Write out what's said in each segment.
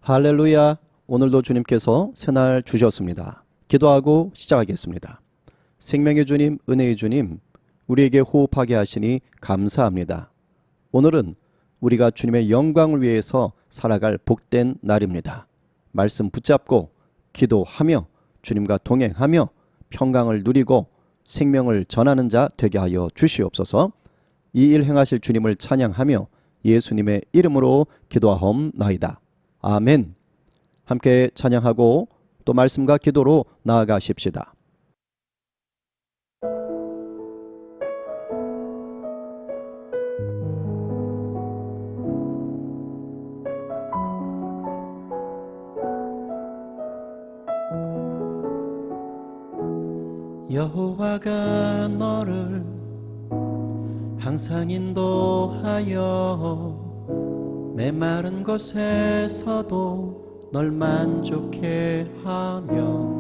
할렐루야. 오늘도 주님께서 새날 주셨습니다. 기도하고 시작하겠습니다. 생명의 주님, 은혜의 주님, 우리에게 호흡하게 하시니 감사합니다. 오늘은 우리가 주님의 영광을 위해서 살아갈 복된 날입니다. 말씀 붙잡고 기도하며 주님과 동행하며 평강을 누리고 생명을 전하는 자 되게 하여 주시옵소서. 이 일 행하실 주님을 찬양하며 예수님의 이름으로 기도하옵나이다. 아멘. 함께 찬양하고 또 말씀과 기도로 나아가십시다. 여호와가 너를 항상 인도하여 메마른 곳에서도 널 만족해 하며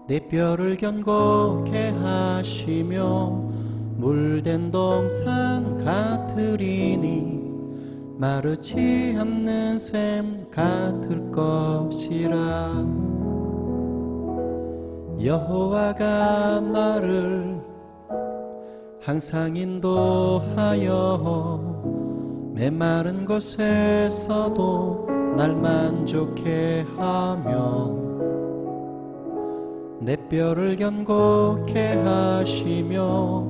내 뼈를 견고케 하시며 물된 동산 같으리니 마르지 않는 샘 같을 것이라. 여호와가 나를 항상 인도하여 메마른 곳에서도 날 만족해 하며 내 뼈를 견고케 하시며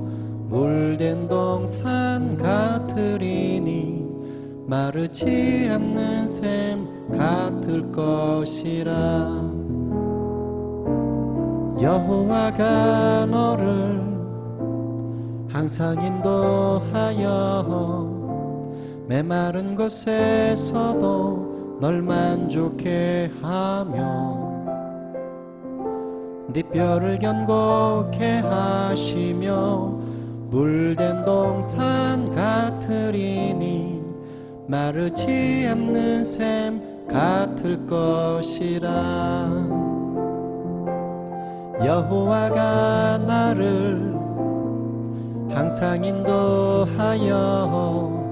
물된 동산 같으리니 마르지 않는 샘 같을 것이라. 여호와가 너를 항상 인도하여 메마른 곳에서도 널 만족해 하며 네 뼈를 견고케 하시며 물된 동산 같으리니 마르지 않는 샘 같을 것이라. 여호와가 나를 항상 인도하여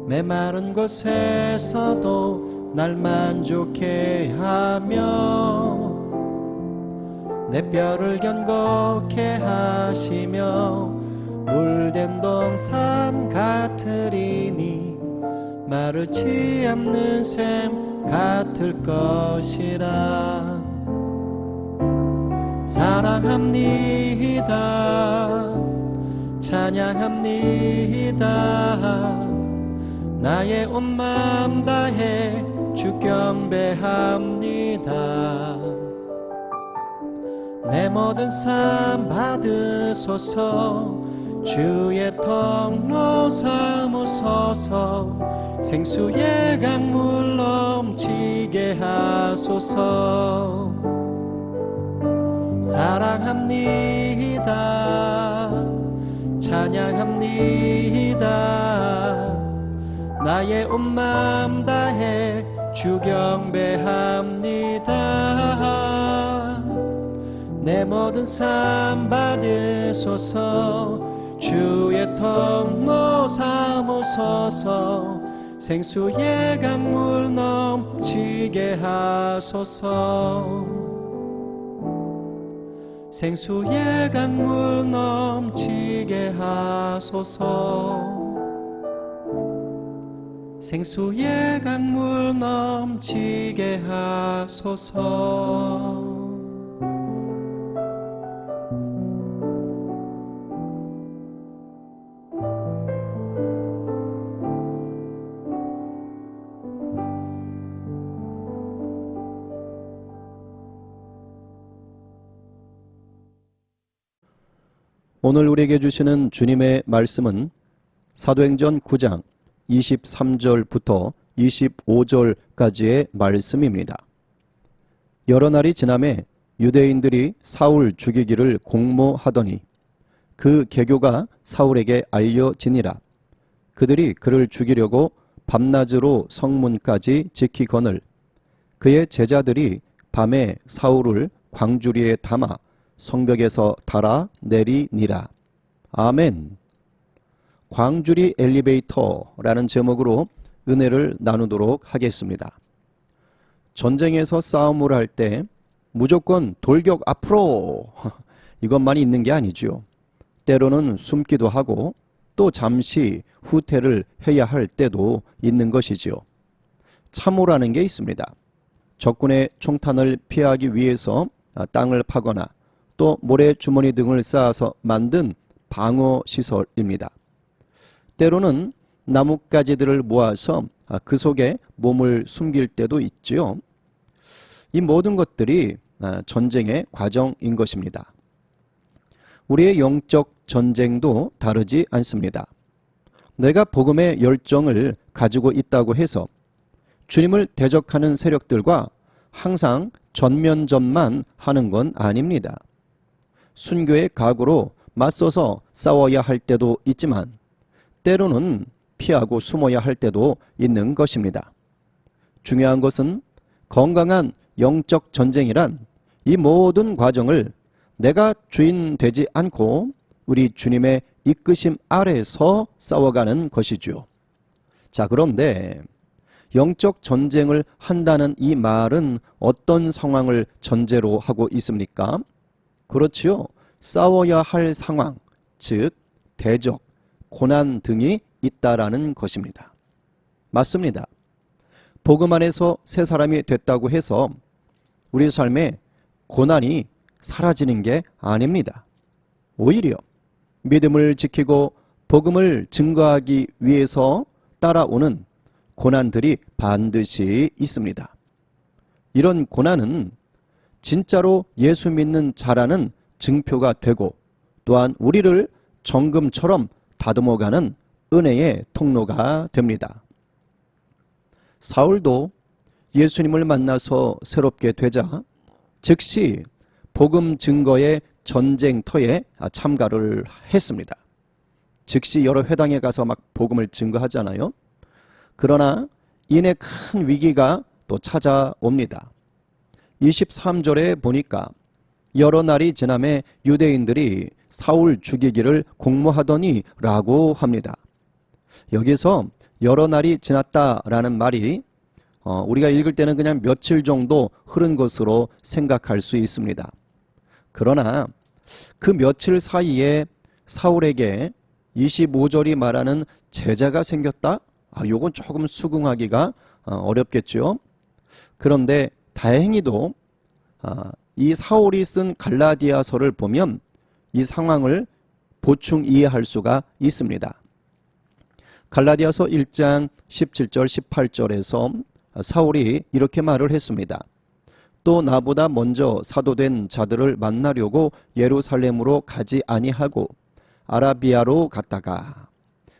메마른 곳에서도 날 만족해 하며 내 뼈를 견고케 하시며 물된 동산 같으리니 마르지 않는 샘 같을 것이라. 사랑합니다. 찬양합니다. 나의 온 마음 다해 주 경배합니다. 내 모든 삶 받으소서. 주의 통로 삼으소서. 생수의 강물 넘치게 하소서. 사랑합니다. 찬양합니다. 나의 온 마음 다해 주 경배합니다. 내 모든 삶 받으소서. 주의 통로 삼으소서. 생수의 강물 넘치게 하소서. 생수의 강물 넘치게 하소서. 생수의 강물 넘치게 하소서. 오늘 우리에게 주시는 주님의 말씀은 사도행전 9장 23절부터 25절까지의 말씀입니다. 여러 날이 지남에 유대인들이 사울 죽이기를 공모하더니 그 계교가 사울에게 알려지니라. 그들이 그를 죽이려고 밤낮으로 성문까지 지키거늘 그의 제자들이 밤에 사울을 광주리에 담아 성벽에서 달아 내리니라. 아멘. 광주리 엘리베이터라는 제목으로 은혜를 나누도록 하겠습니다. 전쟁에서 싸움을 할 때 무조건 돌격 앞으로 이것만이 있는 게 아니죠. 때로는 숨기도 하고 또 잠시 후퇴를 해야 할 때도 있는 것이지요. 참호라는 게 있습니다. 적군의 총탄을 피하기 위해서 땅을 파거나 또 모래주머니 등을 쌓아서 만든 방어시설입니다. 때로는 나뭇가지들을 모아서 그 속에 몸을 숨길 때도 있지요. 이 모든 것들이 전쟁의 과정인 것입니다. 우리의 영적 전쟁도 다르지 않습니다. 내가 복음의 열정을 가지고 있다고 해서 주님을 대적하는 세력들과 항상 전면전만 하는 건 아닙니다. 순교의 각오로 맞서서 싸워야 할 때도 있지만 때로는 피하고 숨어야 할 때도 있는 것입니다. 중요한 것은 건강한 영적 전쟁이란 이 모든 과정을 내가 주인 되지 않고 우리 주님의 이끄심 아래서 싸워가는 것이죠. 자, 그런데 영적 전쟁을 한다는 이 말은 어떤 상황을 전제로 하고 있습니까? 그렇지요. 싸워야 할 상황, 즉 대적, 고난 등이 있다라는 것입니다. 맞습니다. 복음 안에서 새 사람이 됐다고 해서 우리 삶에 고난이 사라지는 게 아닙니다. 오히려 믿음을 지키고 복음을 증거하기 위해서 따라오는 고난들이 반드시 있습니다. 이런 고난은 진짜로 예수 믿는 자라는 증표가 되고 또한 우리를 정금처럼 다듬어가는 은혜의 통로가 됩니다. 사울도 예수님을 만나서 새롭게 되자 즉시 복음 증거의 전쟁터에 참가를 했습니다. 즉시 여러 회당에 가서 막 복음을 증거하잖아요. 그러나 이내 큰 위기가 또 찾아옵니다. 23절에 보니까 여러 날이 지남에 유대인들이 사울 죽이기를 공모하더니 라고 합니다. 여기서 여러 날이 지났다라는 말이 우리가 읽을 때는 그냥 며칠 정도 흐른 것으로 생각할 수 있습니다. 그러나 그 며칠 사이에 사울에게 25절이 말하는 제자가 생겼다? 요건 조금 수긍하기가 어렵겠죠. 그런데 다행히도 이 사울이 쓴 갈라디아서를 보면 이 상황을 보충 이해할 수가 있습니다. 갈라디아서 1장 17절 18절에서 사울이 이렇게 말을 했습니다. 또 나보다 먼저 사도된 자들을 만나려고 예루살렘으로 가지 아니하고 아라비아로 갔다가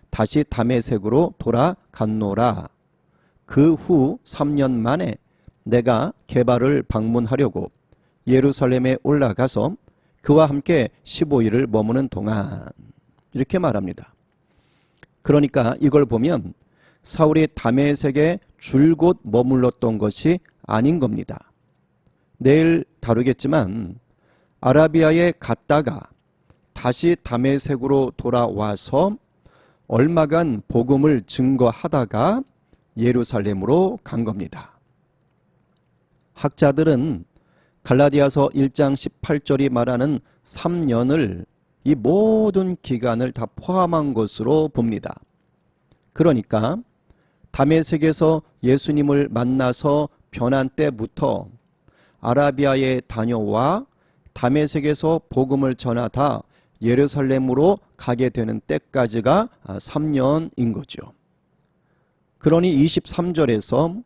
다시 다메섹으로 돌아갔노라. 그 후 3년 만에 내가 게바를 방문하려고 예루살렘에 올라가서 그와 함께 15일을 머무는 동안 이렇게 말합니다. 그러니까 이걸 보면 사울이 다메섹에 줄곧 머물렀던 것이 아닌 겁니다. 내일 다루겠지만 아라비아에 갔다가 다시 다메섹으로 돌아와서 얼마간 복음을 증거하다가 예루살렘으로 간 겁니다. 학자들은 갈라디아서 1장 18절이 말하는 3년을 이 모든 기간을 다 포함한 것으로 봅니다. 그러니까 다메섹에서 예수님을 만나서 변한 때부터 아라비아에 다녀와 다메섹에서 복음을 전하다 예루살렘으로 가게 되는 때까지가 3년인 거죠. 그러니 23절에서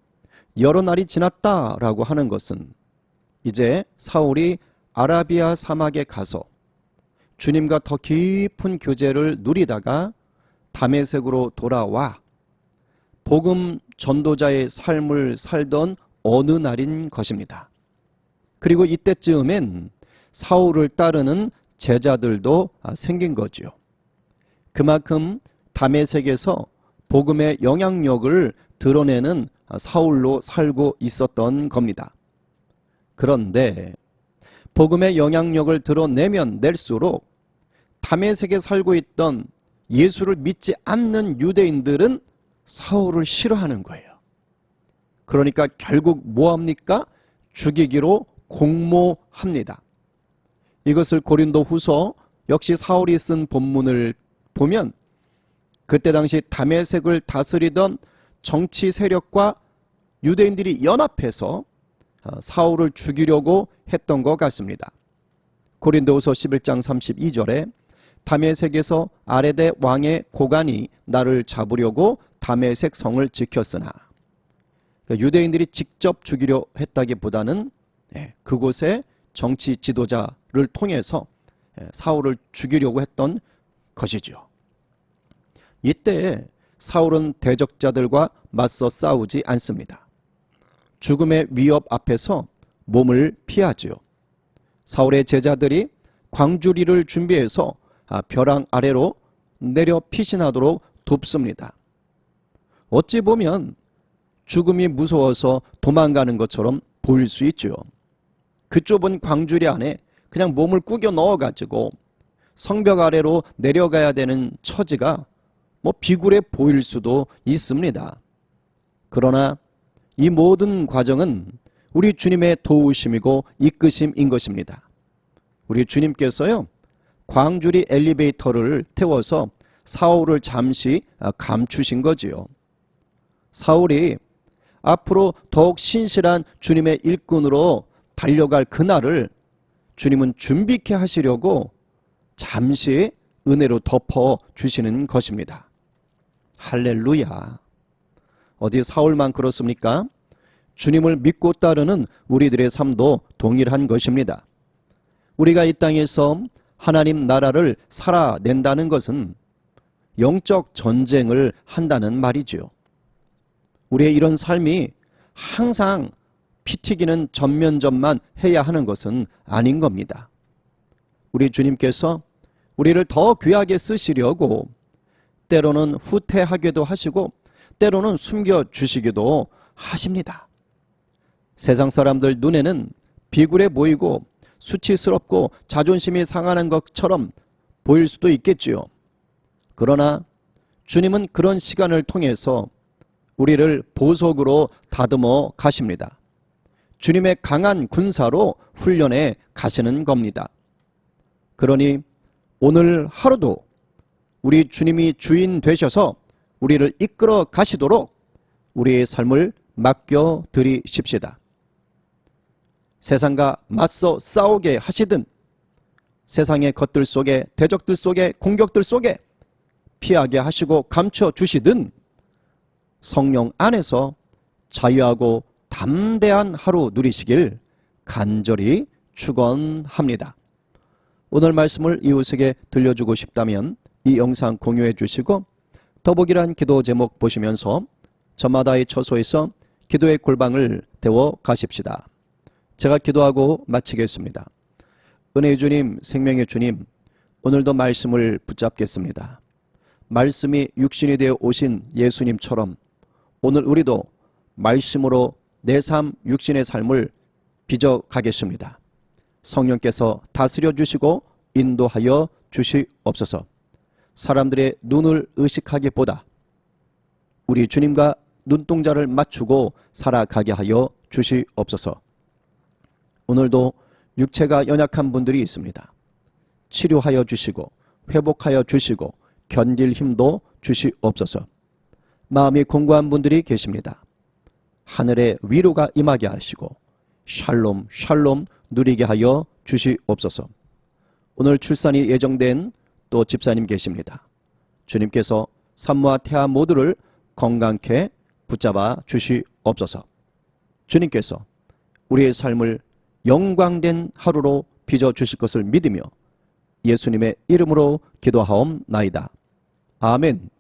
여러 날이 지났다라고 하는 것은 이제 사울이 아라비아 사막에 가서 주님과 더 깊은 교제를 누리다가 다메섹으로 돌아와 복음 전도자의 삶을 살던 어느 날인 것입니다. 그리고 이때쯤엔 사울을 따르는 제자들도 생긴 거죠. 그만큼 다메섹에서 복음의 영향력을 드러내는 사울로 살고 있었던 겁니다. 그런데 복음의 영향력을 드러내면 낼수록 다메섹에 살고 있던 예수를 믿지 않는 유대인들은 사울을 싫어하는 거예요. 그러니까 결국 뭐합니까? 죽이기로 공모합니다. 이것을 고린도후서 역시 사울이 쓴 본문을 보면 그때 당시 다메섹을 다스리던 정치 세력과 유대인들이 연합해서 사울을 죽이려고 했던 것 같습니다. 고린도후서 11장 32절에 다메섹에서 아레데 왕의 고관이 나를 잡으려고 다메섹 성을 지켰으나, 그러니까 유대인들이 직접 죽이려 했다기보다는 그곳에 정치 지도자를 통해서 사울을 죽이려고 했던 것이죠. 이때 사울은 대적자들과 맞서 싸우지 않습니다. 죽음의 위협 앞에서 몸을 피하지요. 사울의 제자들이 광주리를 준비해서 벼랑 아래로 내려 피신하도록 돕습니다. 어찌 보면 죽음이 무서워서 도망가는 것처럼 보일 수 있죠. 그 좁은 광주리 안에 그냥 몸을 구겨 넣어가지고 성벽 아래로 내려가야 되는 처지가 비굴해 보일 수도 있습니다. 그러나 이 모든 과정은 우리 주님의 도우심이고 이끄심인 것입니다. 우리 주님께서요, 광주리 엘리베이터를 태워서 사울을 잠시 감추신 거지요. 사울이 앞으로 더욱 신실한 주님의 일꾼으로 달려갈 그날을 주님은 준비케 하시려고 잠시 은혜로 덮어 주시는 것입니다. 할렐루야. 어디 사울만 그렇습니까? 주님을 믿고 따르는 우리들의 삶도 동일한 것입니다. 우리가 이 땅에서 하나님 나라를 살아낸다는 것은 영적 전쟁을 한다는 말이지요. 우리의 이런 삶이 항상 피 튀기는 전면전만 해야 하는 것은 아닌 겁니다. 우리 주님께서 우리를 더 귀하게 쓰시려고 때로는 후퇴하기도 하시고 때로는 숨겨주시기도 하십니다. 세상 사람들 눈에는 비굴해 보이고 수치스럽고 자존심이 상하는 것처럼 보일 수도 있겠지요. 그러나 주님은 그런 시간을 통해서 우리를 보석으로 다듬어 가십니다. 주님의 강한 군사로 훈련해 가시는 겁니다. 그러니 오늘 하루도 우리 주님이 주인 되셔서 우리를 이끌어 가시도록 우리의 삶을 맡겨 드리십시다. 세상과 맞서 싸우게 하시든 세상의 것들 속에 대적들 속에 공격들 속에 피하게 하시고 감춰 주시든 성령 안에서 자유하고 담대한 하루 누리시길 간절히 축원합니다. 오늘 말씀을 이웃에게 들려주고 싶다면 이 영상 공유해 주시고 더보기란 기도 제목 보시면서 저마다의 처소에서 기도의 골방을 데워 가십시다. 제가 기도하고 마치겠습니다. 은혜의 주님, 생명의 주님, 오늘도 말씀을 붙잡겠습니다. 말씀이 육신이 되어 오신 예수님처럼 오늘 우리도 말씀으로 내 삶, 육신의 삶을 빚어가겠습니다. 성령께서 다스려 주시고 인도하여 주시옵소서. 사람들의 눈을 의식하기보다 우리 주님과 눈동자를 맞추고 살아가게 하여 주시옵소서. 오늘도 육체가 연약한 분들이 있습니다. 치료하여 주시고 회복하여 주시고 견딜 힘도 주시옵소서. 마음이 공고한 분들이 계십니다. 하늘의 위로가 임하게 하시고 샬롬 샬롬 누리게 하여 주시옵소서. 오늘 출산이 예정된 또 집사님 계십니다. 주님께서 산모와 태아 모두를 건강케 붙잡아 주시옵소서. 주님께서 우리의 삶을 영광된 하루로 빚어주실 것을 믿으며 예수님의 이름으로 기도하옵나이다. 아멘.